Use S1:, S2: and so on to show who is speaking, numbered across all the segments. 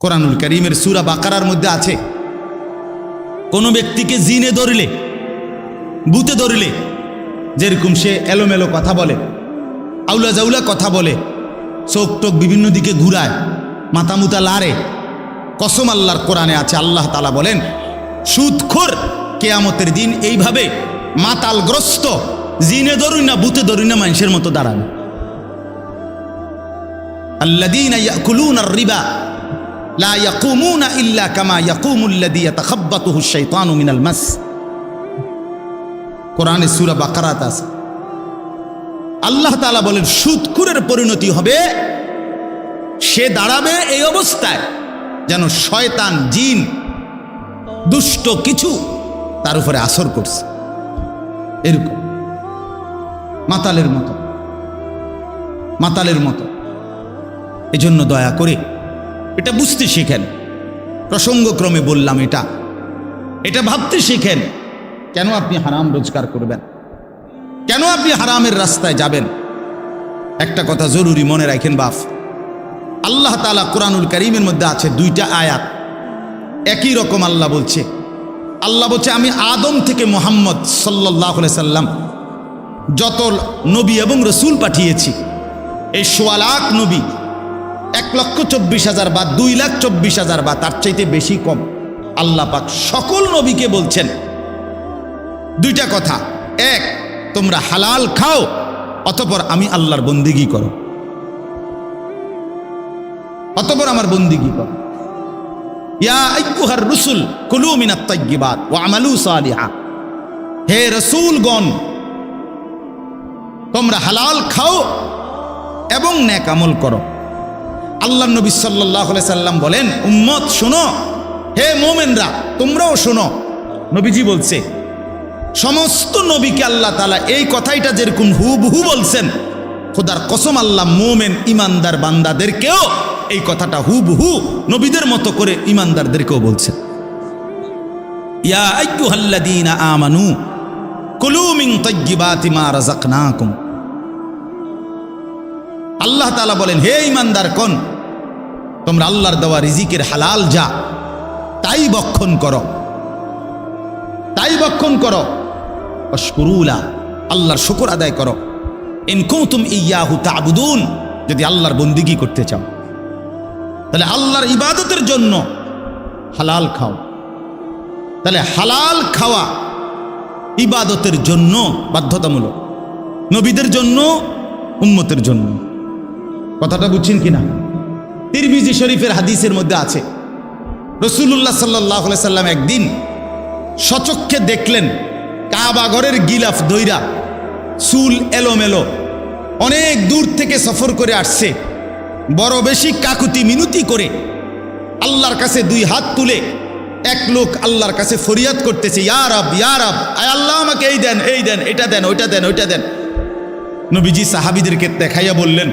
S1: কোরআনুল কারীমের সূরা বাকারার মধ্যে আছে, কোনো ব্যক্তিকে জিনে ধরলে, ভূতে ধরলে, যেরকম সে এলোমেলো কথা বলে, আউলা জাউলা কথা বলে, চোখ টোক বিভিন্ন দিকে ঘুরায়, মাথা মুতা লাড়ে, কসম আল্লাহর কোরআনে আছে, আল্লাহ তাআলা বলেন সুদখোর কিয়ামতের দিন এইভাবে মাতালগ্রস্ত জিনে ধরুন না ভূতে ধরুন না মানুষের মতো দাঁড়াবে। আল্লাযীনা ইয়াকুলুনার রিবা লা ইয়াকুমুনা ইল্লা কামা ইয়াকুমুল্লাযী ইয়াতাখাব্বাতুহুশ শাইতানু মিনাল মাস। কোরআনে সূরা বাকারাত আছে, আল্লাহ তাআলা বলেন সুদখোরের পরিণতি হবে, সে দাঁড়াবে এই অবস্থায় যেন শয়তান জিন দুষ্ট কিছু তার উপরে আসর করছে, এরকম মাতালের মতো, মাতালের মতো। এজন্য দয়া করে এটা বুঝতে শিখেন, প্রসঙ্গক্রমে বললাম এটা ভাবতে শিখেন। কেন আপনি হারাম রোজগার করবেন? কেন আপনি হারামের রাস্তায় যাবেন? একটা কথা জরুরি মনে রাখেন বাপ, আল্লাহ তাআলা কোরআনুল কারীমের মধ্যে আছে দুইটা আয়াত, একই রকম আল্লাহ বলছে আমি আদম থেকে মুহাম্মদ সাল্লাল্লাহু আলাইহি সাল্লাম যত নবী এবং রসুল পাঠিয়েছি, এই ১৬ লাখ নবী ১,২৪,০০০ বা ২,২৪,০০০ বা তার চাইতে বেশি কম, আল্লাহ পাক সকল নবীকে বলছেন দুইটা কথা। এক, তোমরা হালাল খাও, অতঃপর আমি আল্লাহর বন্দেগী করো, অতঃপর আমার বন্দেগী করো। ইয়া আইয়ুহার রুসুল কুলু মিনাত তাইয়্যিবাত ওয়া আমালু সালিহা, হে রাসূলগণ তোমরা হালাল খাও এবং নেক আমল করো। আল্লাহ নবী সাল্লাল্লাহু আলাইহি সাল্লাম বলেন উম্মত শোনো, হে মুমিনরা তোমরাও শোনো। নবীজি বলছে সমস্ত নবীকে আল্লাহ তাআলা এই কথাইটা যেরকম হুবহু বলছেন, খোদার কসম আল্লাহ মুমিন ইমানদার বান্দাদেরকেও এই কথাটা হুবহু নবীদের মতো করে ইমানদারদেরকেও বলছেন। ইয়া আইয়ুহাল্লাযীনা আমানু কুলু মিন তাইয়্যিবাতি মা রাযাকনাকুম। আল্লাহ তাআলা বলেন হে ইমানদার কোন, তোমরা আল্লাহর দেওয়া রিজিকের হালাল যা তাই ভক্ষণ করো, তাই ভক্ষণ করো। ওয়াশকুরুলা, আল্লাহর শুকর আদায় করো। ইন কুনতুম ইয়াহু তা'বুদুন, যদি আল্লাহর বন্দেগী করতে চাও তাহলে আল্লাহর ইবাদতের জন্য হালাল খাও। তাহলে হালাল খাওয়া ইবাদতের জন্য বাধ্যতামূলক, নবীদের জন্য, উম্মতের জন্য। কথাটা বুঝছেন কিনা? তিরমিজি শরীফের হাদিসের মধ্যে আছে রাসূলুল্লাহ সাল্লাল্লাহু আলাইহি সাল্লাম একদিন সচক্ষে দেখলেন কাবা ঘরের গিলাফ দইরা, চুল এলোমেলো, অনেক দূর থেকে সফর করে আসছে, বড় বেশি কাকুতি মিনতি করে আল্লাহর কাছে দুই হাত তুলে এক লোক আল্লাহর কাছে ফরিয়াদ করতেছে, ইয়া রব, ইয়া রব, আয় আল্লাহ আমাকে এই দেন, এই দেন, এটা দেন, ওইটা দেন, ওইটা দেন। নবীজি সাহাবীদেরকে দেখাইয়া বললেন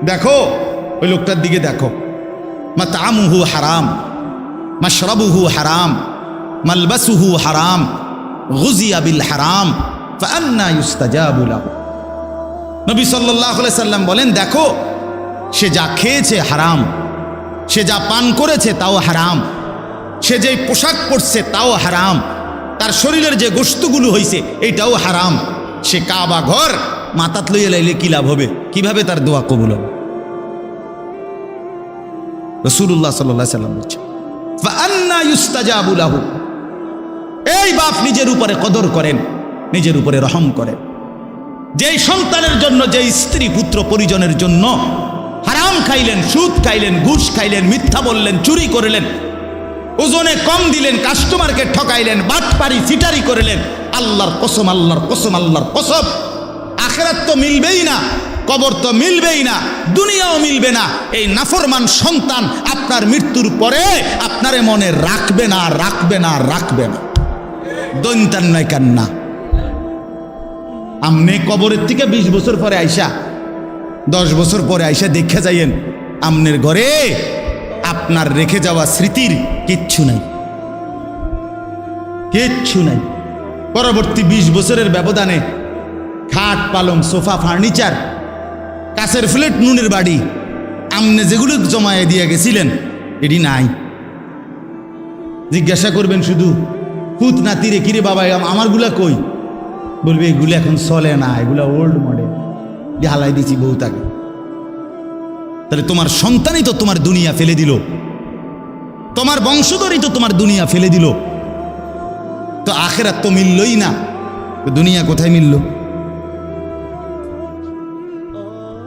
S1: দেখো ওই লোকটার দিকে দেখো, মাতআমুহু হারাম, মাশরাবুহু হারাম, মালবাসুহু হারাম, গুযিয়া বিল হারাম, ফাআন্না ইউস্তাজাবু লাহু। নবী সাল্লাল্লাহু আলাইহি সাল্লাম বলেন দেখো সে যা খেয়েছে হারাম, সে যা পান করেছে তাও হারাম, সে যে পোশাক পরছে তাও হারাম, তার শরীরের যে গোশতগুলো হয়েছে এইটাও হারাম। সে কাবা ঘর মাথাত লইয়া লাইলে কি লাভ হবে? কিভাবে তার দোয়া কবুল হবে? রাসূলুল্লাহ সাল্লাল্লাহু আলাইহি সাল্লাম বলছেন ফাআন্না ইউস্তাজাবু লাহু। এই বাপ নিজের উপরে কদর করেন, নিজের উপরে রহম করেন। যেই সন্তানের জন্য, যেই স্ত্রী পুত্র পরিজনের জন্য হারাম খাইলেন, সুদ খাইলেন, ঘুষ খাইলেন, মিথ্যা বললেন, চুরি করলেন, ওজনে কম দিলেন, কাস্টমারকে ঠকাইলেন, বাটপারি চিটারি করলেন, আল্লাহর কসম, আল্লাহর কসম, আল্লাহর কসম, আখিরাত তো মিলবেই না, কবর তো মিলবেই না, দুনিয়াও মিলবে না। এই নাফরমান সন্তান আপনার মৃত্যুর পরে আপনারে মনে রাখবে না, রাখবে না, রাখবে না। দৈন্তান নয় কান্না। আমনে কবরের থেকে 20 বছর পরে আইসা, 10 বছর পরে আইসা দেখে যাইয়েন আমনের ঘরে আপনার রেখে যাওয়া স্মৃতির কিচ্ছু নাই, কিচ্ছু নাই। পরবর্তী 20 বছরের ব্যবধানে খাট, পালং, সোফা, ফার্নিচার, কাছের ফ্লেট, নুনের বাড়ি, আমনে যেগুলো জমায়ে দিয়ে গেছিলেন এটি নাই। জিজ্ঞাসা করবেন শুধু পুত নাতিরে, কিরে বাবা আমারগুলা কই? বলবে এগুলো এখন চলে না, এগুলা ওল্ড মডেল, হালাই দিছি বউ তাকে। তাহলে তোমার সন্তানই তো তোমার দুনিয়া ফেলে দিল, তোমার বংশধরই তো তোমার দুনিয়া ফেলে দিল, তো আখেরাত তো মিললই না, তো দুনিয়া কোথায় মিলল?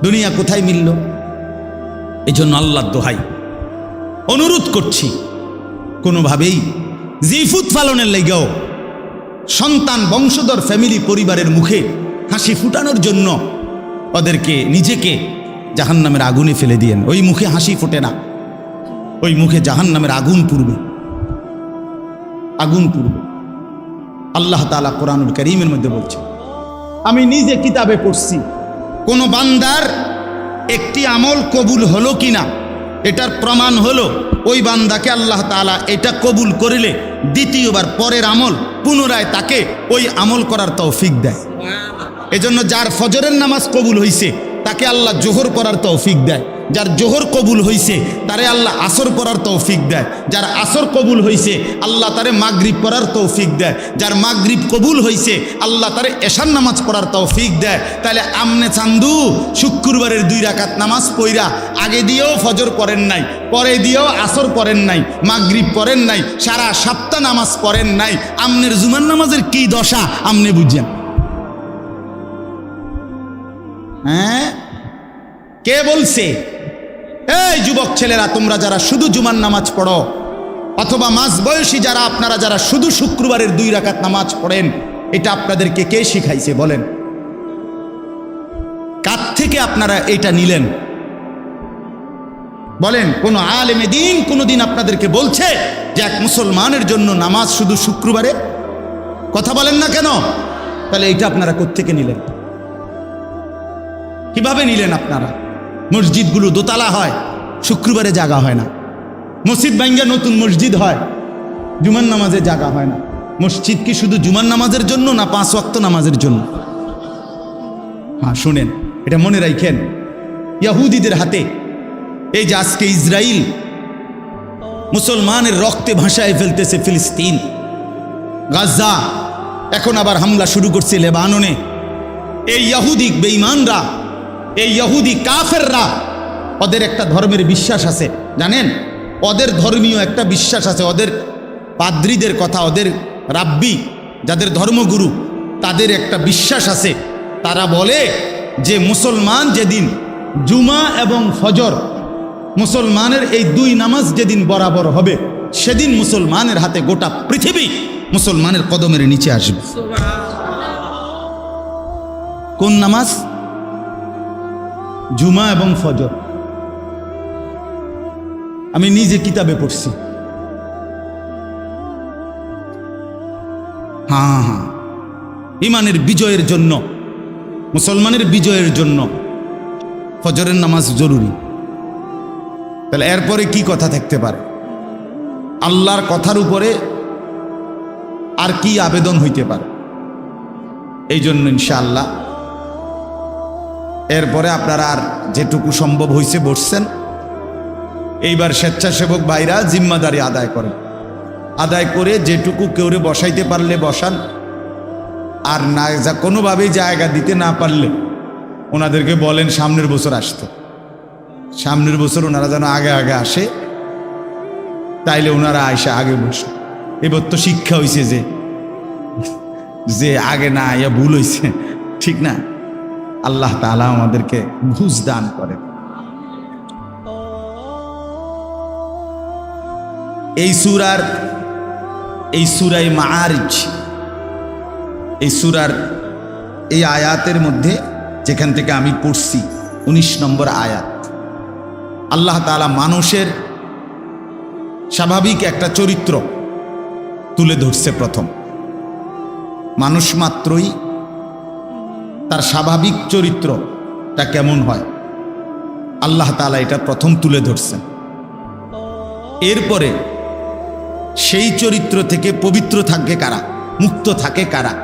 S1: দুনিয়া কোথায় মিলল? এই জন্য আল্লাহর দোহাই অনুরোধ করছি, কোনোভাবেই জিফুত পালনের লেগেও সন্তান বংশধর ফ্যামিলি পরিবারের মুখে হাসি ফুটানোর জন্য ওদেরকে নিজেকে জাহান্নামের আগুনে ফেলে দিয়েন। ওই মুখে হাসি ফোটে না, ওই মুখে জাহান্নামের আগুন পুড়বে, আগুন পুড়বে। আল্লাহ তাআলা কোরআনুল কারীমের মধ্যে বলছে, আমি নিজে কিতাবে পড়ছি, কোন বান্দার একটি আমল কবুল হলো কিনা এটার প্রমাণ হলো ওই বান্দাকে আল্লাহ তাআলা এটা কবুল করিলে দ্বিতীয়বার পরের আমল পুনরায় তাকে ওই আমল করার তৌফিক দেয়। এজন্য যার ফজরের নামাজ কবুল হইছে তাকে আল্লাহ জোহর পড়ার তৌফিক দেয়, যার জোহর কবুল হইছে তারে আল্লাহ আসর পড়ার তৌফিক দেয়, যার আসর কবুল হইছে আল্লাহ তারে মাগরিব পড়ার তৌফিক দেয়, যার মাগরিব কবুল হইছে আল্লাহ তারে এশার নামাজ পড়ার তৌফিক দেয়। তাহলে আমনে চান্দু শুক্রবারের 2 রাকাত নামাজ পইরা আগে দিয়েও ফজর পড়েন নাই, পরে দিয়েও আসর পড়েন নাই, মাগরিব পড়েন নাই, সারা সপ্তাহ নামাজ পড়েন নাই, আমনের জুমার নামাজের কি দশা আমনে বুঝেন? হ্যাঁ, কে বলছে? এই যুবক ছেলেরা, তোমরা যারা শুধু জুমার নামাজ পড়ো, অথবা মাঝবয়সী যারা আপনারা যারা শুধু শুক্রবারের 2 রাকাত নামাজ পড়েন, এটা আপনাদেরকে কে শিখাইছে বলেন? কার থেকে আপনারা এটা নিলেন বলেন? কোন আলেমে দ্বীন কোনদিন আপনাদেরকে বলছে যে এক মুসলমানের জন্য নামাজ শুধু শুক্রবারে? কথা বলেন না কেন? তাহলে এটা আপনারা কোত্থেকে নিলেন? কিভাবে নিলেন আপনারা? মসজিদগুলো দোতলা হয়, শুক্রবারে জাগা হয় না। মসজিদ ভাঙ্গা নতুন মসজিদ হয়, জুমার নামাজে জাগা হয় না। মসজিদ কি শুধু জুমার নামাজের জন্য না 5 ওয়াক্ত নামাজের জন্য? হ্যাঁ, শুনেন, এটা মনে রাখেন। ইহুদিদের হাতে এই যে আজকে ইসরায়েল মুসলমানের রক্তে ভাসায় ফেলতেছে ফিলিস্তিন, গাজা, এখন আবার হামলা শুরু করছে লেবাননে। এই ইহুদি বেঈমানরা, এই ইহুদি কাফেররা, ওদের একটা ধর্মের বিশ্বাস আছে, জানেন? ওদের ধর্মীয় একটা বিশ্বাস আছে, ওদের পাদ্রীদের কথা, ওদের রাব্বি যাদের ধর্মগুরু তাদের একটা বিশ্বাস আছে। তারা বলে যে মুসলমান যেদিন জুমা এবং ফজর, মুসলমানের এই 2 নামাজ যেদিন বরাবর হবে, সেদিন মুসলমানের হাতে গোটা পৃথিবী মুসলমানের কদমের নিচে আসবে। কোন নামাজ? জুমা এবং ফজর। আমি নিজে কিতাবে পড়ছি। হ্যাঁ, ইমানের বিজয়ের জন্য, মুসলমানের বিজয়ের জন্য ফজরের নামাজ জরুরি। তাহলে এরপরে কি কথা থাকতে পারে? আল্লাহর কথার উপরে আর কি আবেদন হইতে পারে? এই জন্য ইনশাআল্লাহ এরপরে আপনারা আর যেটুকু সম্ভব হয়েছে বসছেন, এইবার স্বেচ্ছাসেবক ভাইরা জিম্মাদারি আদায় করেন, আদায় করে যেটুকু কেউরে বসাইতে পারলে বসান, আর না যা কোনোভাবেই জায়গা দিতে না পারলে ওনাদেরকে বলেন সামনের বছর আসতে। সামনের বছর ওনারা যেন আগে আগে আসে, তাইলে ওনারা আইসা আগে বসে। এবার তো শিক্ষা হয়েছে যে আগে না আইয়া ভুল হয়েছে, ঠিক না? আল্লাহ তাআলা আমাদেরকে বুঝ দান করেন। এই সূরায়ে মাআরিজ, এই সূরার এই আয়াতের মধ্যে যেখান থেকে আমি পড়ছি 19 নম্বর আয়াত, আল্লাহ তাআলা মানুষের স্বাভাবিক একটা চরিত্র তুলে ধরছে। প্রথম, মানুষ মাত্রই তার স্বাভাবিক চরিত্রটা কেমন হয় আল্লাহ তাআলা এটা প্রথম তুলে ধরছেন। এরপরে সেই চরিত্র থেকে পবিত্র থাকে কারা, মুক্ত থাকে কারা,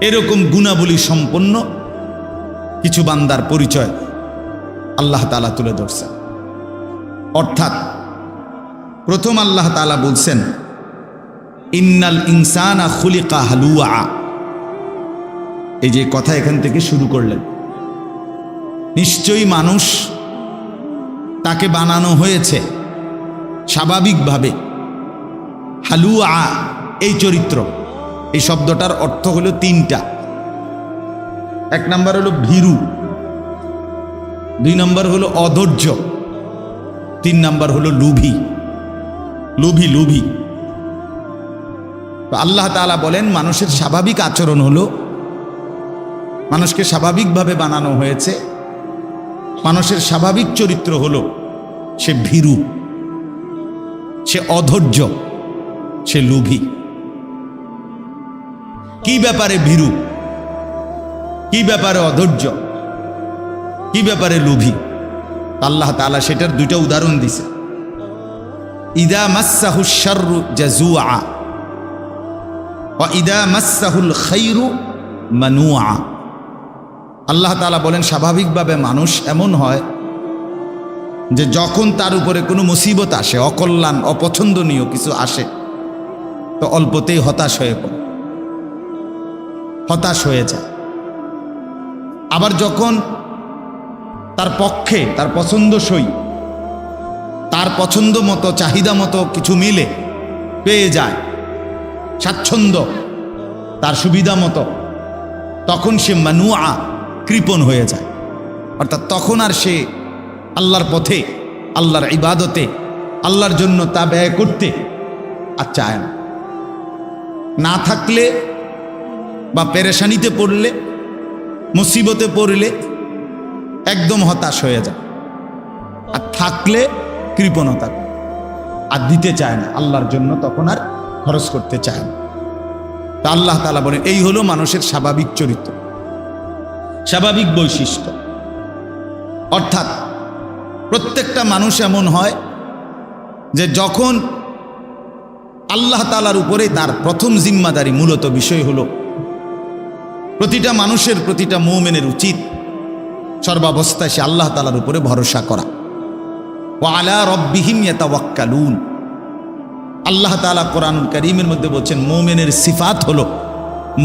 S1: এরকম গুণাবলী সম্পন্ন কিছু বান্দার পরিচয় আল্লাহ তাআলা তুলে ধরছেন। অর্থাৎ প্রথম আল্লাহ তাআলা বলছেন ইন্নাল ইনসানা খুলিকা হালুয়া। এই যে কথা এখান থেকে শুরু করলেন, নিশ্চয়ই মানুষ তাকে বানানো হয়েছে স্বাভাবিকভাবে হালুয়া। এই চরিত্র, এই শব্দটার অর্থ হলো তিনটা। এক নাম্বার হলো ভীরু, দুই নাম্বার হলো অধৈর্য, তিন নাম্বার হলো লোভী। লোভী তো আল্লাহ তাআলা বলেন মানুষের স্বাভাবিক আচরণ হলো, মানুষকে স্বাভাবিকভাবে বানানো হয়েছে, মানুষের স্বাভাবিক চরিত্র হলো সে ভীরু, সে অধৈর্য, সে লোভী। কি ব্যাপারে ভীরু, কি ব্যাপারে অধৈর্য, কি ব্যাপারে লোভী? আল্লাহ তাআলা সেটার দুইটা উদাহরণ দিছে। ইদা মাসসাহুশ শাররু জাজুআ ওয়া ইদা মাসসাহুল খাইরু মানুআ। আল্লাহ তাআলা বলেন স্বাভাবিকভাবে মানুষ এমন হয় যে যখন তার উপরে কোনো মুসিবত আসে, অকল্যাণ, অপছন্দনীয় কিছু আসে, তো অল্পতেই হতাশ হয়ে পড়ে, হতাশ হয়ে যায়। আবার যখন তার পক্ষে, তার পছন্দসই, তার পছন্দ মতো, চাহিদা মতো কিছু মিলে, পেয়ে যায়, স্বাচ্ছন্দ্য, তার সুবিধা মতো, তখন সে মানুআ, কৃপণ হয়ে যায়। অর্থাৎ তখন আর সে আল্লাহর পথে, আল্লাহর ইবাদতে, আল্লাহর জন্য তা ব্যয় করতে আর চায় না। না থাকলে বা পেরেশানিতে পড়লে, মুসিবতে পড়লে একদম হতাশ হয়ে যায়, আর থাকলে কৃপণতা, আর দিতে চায় না আল্লাহর জন্য, তখন আর খরচ করতে চায় না। তা আল্লাহ তাআলা বলেন এই হলো মানুষের স্বাভাবিক চরিত্র, স্বাভাবিক বৈশিষ্ট্য। অর্থাৎ প্রত্যেকটা মানুষ এমন হয় যে যখন আল্লাহ তাআলার উপরে তার প্রথম জিম্মাদারি, মূলত বিষয় হলো প্রতিটা মানুষের, প্রতিটা মুমিনের উচিত সর্বাবস্থায় সে আল্লাহ তাআলার উপরে ভরসা করা। ওয়া আলা রাব্বিহিম ইয়াতাওয়াক্কালুন। আল্লাহ তাআলা কোরআনুল কারীমের মধ্যে বলছেন মুমিনের সিফাত হলো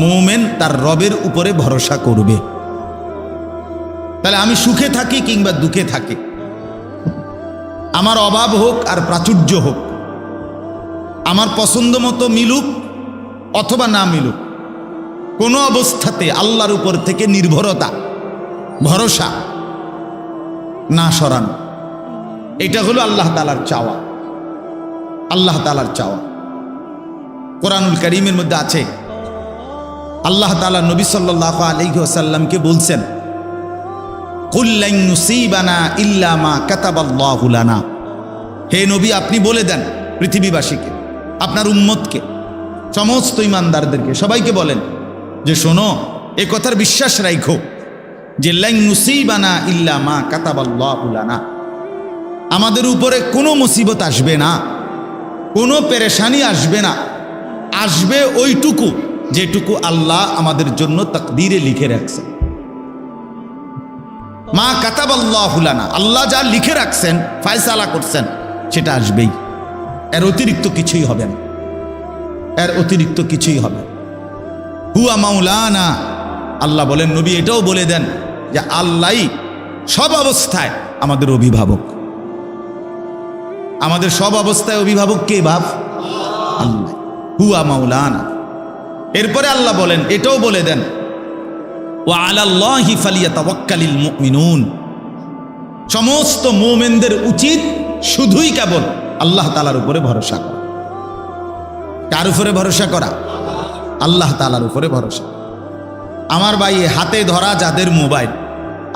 S1: মুমিন তার রবের উপরে ভরসা করবে। তাহলে আমি সুখে থাকি কিংবা দুঃখে থাকি, আমার অভাব হোক আর প্রাচুর্য হোক, আমার পছন্দ মতো মিলুক অথবা না মিলুক, কোনো অবস্থাতে আল্লাহর উপর থেকে নির্ভরতা, ভরসা না সরানো, এটা হলো আল্লাহ তাআলার চাওয়া। আল্লাহ তাআলার চাওয়া কোরআনুল কারীমের মধ্যে আছে। আল্লাহ তাআলা নবী সাল্লাল্লাহু আলাইহি ওয়াসাল্লামকে বলছেন কুল লান ইউসিবানা ইল্লা মা কাতাবাল্লাহু লানা। হে নবী, আপনি বলে দেন পৃথিবীবাসীকে, আপনার উম্মতকে, সমস্ত ইমানদারদেরকে, সবাইকে বলেন যে শোনো, এ কথার বিশ্বাস রাখো যে লান ইউসিবানা ইল্লা মা কাতাবাল্লাহু লানা, আমাদের উপরে কোনো মুসিবত আসবে না, কোনো পেরেশানি আসবে না, আসবে ওইটুকু যেটুকু আল্লাহ আমাদের জন্য তাকদীরে লিখে রাখছেন। মা কাতাবাল্লাহু লানা, আল্লাহ যা লিখে রাখছেন, ফয়সালা করছেন, সেটা আসবেই। এর অতিরিক্ত কিছুই হবে না, এর অতিরিক্ত কিছুই হবে না। হুয়া মাওলানা, আল্লাহ বলেন নবী এটাও বলে দেন যে আল্লাহই সব অবস্থায় আমাদের অভিভাবক। আমাদের সব অবস্থায় অভিভাবক কে বাপ? আল্লাহ। হুয়া মাওলানা। এরপরে আল্লাহ বলেন, এটাও বলে দেন ওয়া আলাল্লাহি ফালিয়াতাওয়াক্কালিল মুমিনুন, সমস্ত মুমিনদের উচিত শুধুই কেবল আল্লাহ তাআলার উপরে ভরসা করা। কার উপরে ভরসা করা? আল্লাহ তাআলার উপরে ভরসা। আমার ভাই, হাতে ধরা যাদের মোবাইল,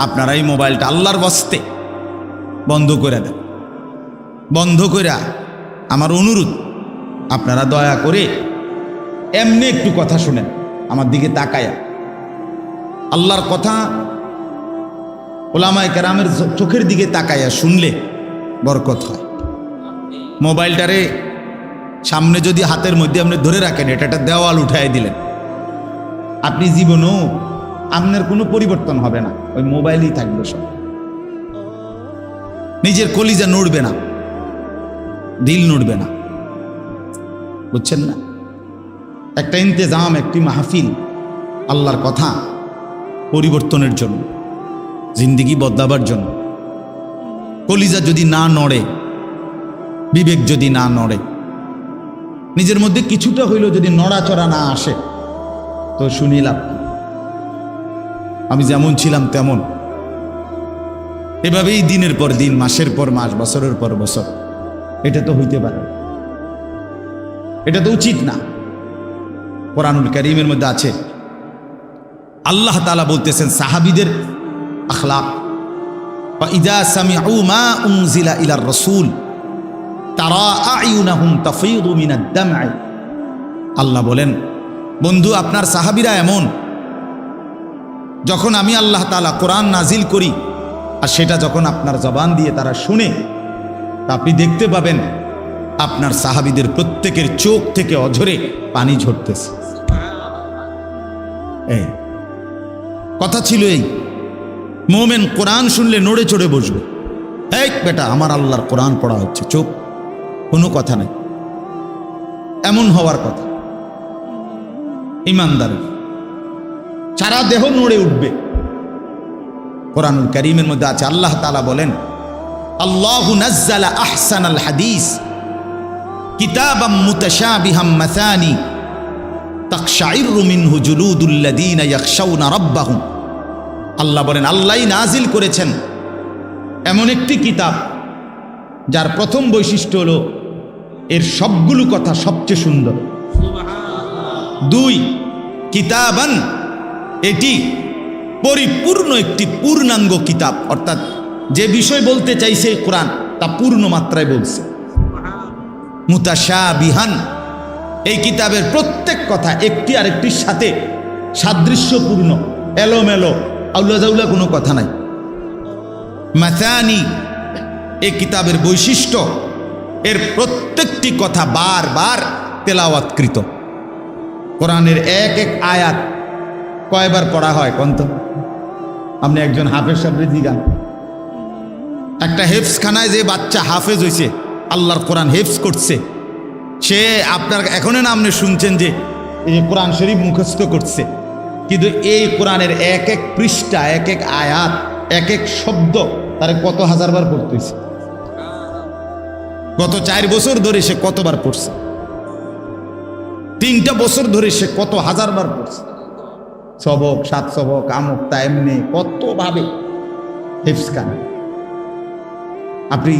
S1: আপনারা এই মোবাইলটা আল্লাহর বস্তে বন্ধ করে দেন। বন্ধ করে আমার অনুরোধ, আপনারা দয়া করে এমনি একটু কথা শুনেন, আমার দিকে তাকায়া। আল্লাহর কথা ওলামায়ে কেরামের চোখের দিকে তাকায়া শুনলে বরকত হয়। মোবাইলটারে সামনে যদি হাতের মধ্যে আপনি ধরে রাখেন, এটা একটা দেওয়াল উঠাই দিলেন, আপনি জীবনেও আপনার কোনো পরিবর্তন হবে না, ওই মোবাইলই থাকবে সব, নিজের কলিজা নড়বে না। দিল নড়বে না, বুঝছেন না? একটা ইন্তেজাম, একটি মাহফিল আল্লাহর কথা পরিবর্তনের জন্য, জিন্দিগি বদলাবার জন্য। কলিজা যদি না নড়ে, বিবেক যদি না নড়ে, নিজের মধ্যে কিছুটা হইলেও যদি নড়াচড়া না আসে, তো শুনিলাম আমি যেমন ছিলাম তেমন, এভাবেই দিনের পর দিন, মাসের পর মাস, বছরের পর বছর, এটা তো হইতে পারে, এটা তো উচিত না। কোরআনুল কারীমের মধ্যে আছে, আল্লাহ তাআলা বলতেছেন সাহাবীদের আখলাক, ইযা সামিউ মা উনজিলা ইলার রাসূল তারা আয়ুনাহুম তাফীদু মিনাদ দাম'i। আল্লাহ বলেন, বন্ধু আপনার সাহাবীরা এমন, যখন আমি আল্লাহ তাআলা কোরআন নাজিল করি আর সেটা যখন আপনার জবান দিয়ে তারা শুনে, তা আপনি দেখতে পাবেন আপনার সাহাবীদের প্রত্যেকের চোখ থেকে অঝরে পানি ঝরতেছে। এই কথা ছিল, এই মোমেন কোরআন শুনলে নড়ে চড়ে বসবে, এই বেটা আমার আল্লাহর কোরআন পড়া হচ্ছে, চুপ, কোনো কথা নাই, এমন হওয়ার কথা। ইমানদার সারা দেহ নড়ে উঠবে। কোরআনুল কারীমের মধ্যে আছে, আল্লাহ তাআলা বলেন, আল্লাহু নাজ্জালা আহসানাল হাদিস কিতাবাম মুতাশাবিহাম মাসানি তাকশাইরু মিনহু জুলুদুল্লাযীনা ইয়াখশাউনা রাব্বাহুম। আল্লাহ বলেন, আল্লাহই নাজিল করেছেন এমন একটি কিতাব যার প্রথম বৈশিষ্ট্য হলো এর সবগুলো কথা সবচেয়ে সুন্দর। দুই, কিতাবান, এটি পরিপূর্ণ একটি পূর্ণাঙ্গ কিতাব, অর্থাৎ যে বিষয় বলতে চাইছে কোরআন তা পূর্ণ মাত্রায় বলছে। মুতাশাবিহান, এই কিতাবের প্রত্যেক কথা একটি আরেকটির সাথে সাদৃশ্যপূর্ণ, এলোমেলো আউলা জাউলা কোনো কথা নাই। মাসানি, এই কিতাবের বৈশিষ্ট্য এর প্রত্যেকটি কথা বারবার তেলাওয়াতকৃত। কোরআনের এক এক আয়াত কয়বার পড়া হয় কন্ত? আপনি একজন হাফেজ সাহেবের জিগান, একটা হেফজখানায় যে বাচ্চা হাফেজ হয়েছে, আল্লাহর কোরআন হেফজ করছে, সে আপনার এখনো না আপনি শুনছেন যে এই যে কোরআন শরীফ মুখস্থ করছে, কিন্তু এই কোরআনের এক এক পৃষ্ঠা, এক এক আয়াত, এক এক শব্দ তারে কত হাজারবার পড়তেছে। গত 4 বছর ধরে সে কতবার পড়ছে, 3টা বছর ধরে সে কত হাজারবার পড়ছে। সবক, 7 সবক, আমক, তা এমনি কত ভাবে হেফজখানা। আপনি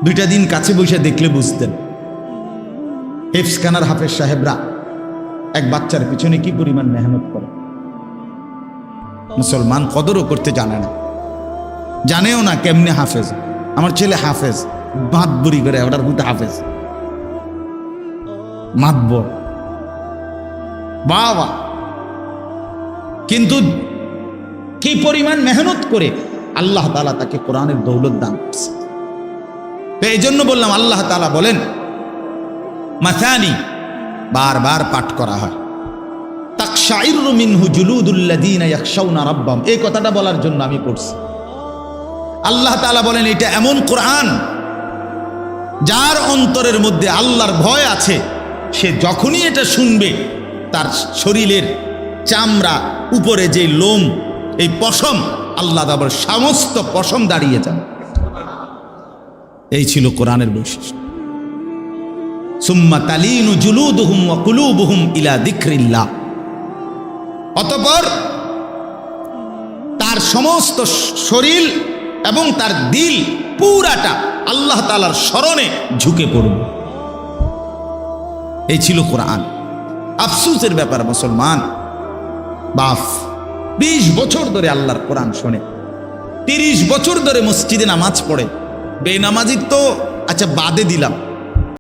S1: 2টা দিন কাছে বসে দেখলে বুঝতেন হেফজখানার হাফেজ সাহেবরা এক বাচ্চার পিছনে কি পরিমাণ মেহনত করে। মুসলমান কদরও করতে জানে না, জানেও না কেমনে হাফেজ। আমার ছেলে হাফেজ, মাতবরি করে, ওটার বুতে হাফেজ, মাতবর বাবা, কিন্তু কি পরিমাণ মেহনত করে আল্লাহ তাআলা তাকে কোরআনের দৌলত দান করছে। তো এই জন্য বললাম, আল্লাহ তাআলা বলেন মাসানি, বারবার পাঠ করা হয়। তাকশাইরু মিনহু জুলুদুল্লাযীনা ইয়াখশাউনা রাব্বাহুম, এই কথাটা বলার জন্য আমি পড়ছি। আল্লাহ তাআলা বলেন এটা এমন কোরআন যার অন্তরের মধ্যে আল্লাহর ভয় আছে, সে যখনই এটা শুনবে তার শরীরের চামড়া, উপরে যে লোম, এই পশম, আল্লাহ তাআলার সমস্ত পশম দাঁড়িয়ে যাবে। এই ছিল কোরআনের বৈশিষ্ট্য। সুম্মা তালিনু জুলুদুহুম ওয়া কুলুবুহুম ইলা যিকরিল্লাহ, অতঃপর তার সমস্ত শরীর এবং তার দিল পুরাটা আল্লাহ তাআলার স্মরণে ঝুঁকে পড়বে। এই ছিল কোরআন। আফসোসের ব্যাপার মুসলমান বাপ 20 বছর ধরে আল্লাহর কোরআন শোনে, 30 বছর ধরে মসজিদে নামাজ পড়ে, বেনামাজি তো আচ্ছা বাদে দিলাম,